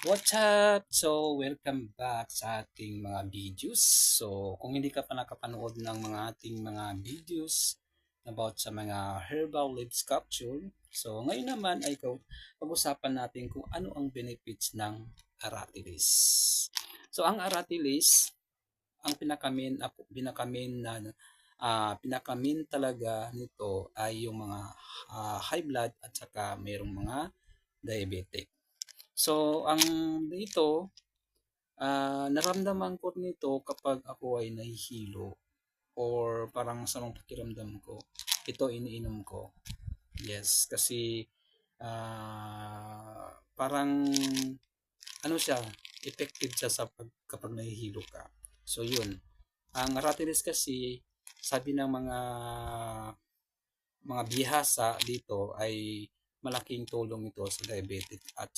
What's up? So, welcome back sa ating mga videos. So, kung hindi ka pa nakapanood ng mga ating mga videos about sa mga herbal leaves capsule, so ngayon naman ay pag-usapan natin kung ano ang benefits ng aratilis. So, ang aratilis, ang pinakamin talaga nito ay yung mga high blood at saka mayroong mga diabetic. So, ang dito, naramdaman ko nito kapag ako ay nahihilo or parang samang pakiramdam ko. Ito iniinom ko. Yes, kasi parang ano siya, effective siya kapag nahihilo ka. So, yun. Ang Aratilis kasi, sabi ng mga bihasa dito ay malaking tulong ito sa diabetic at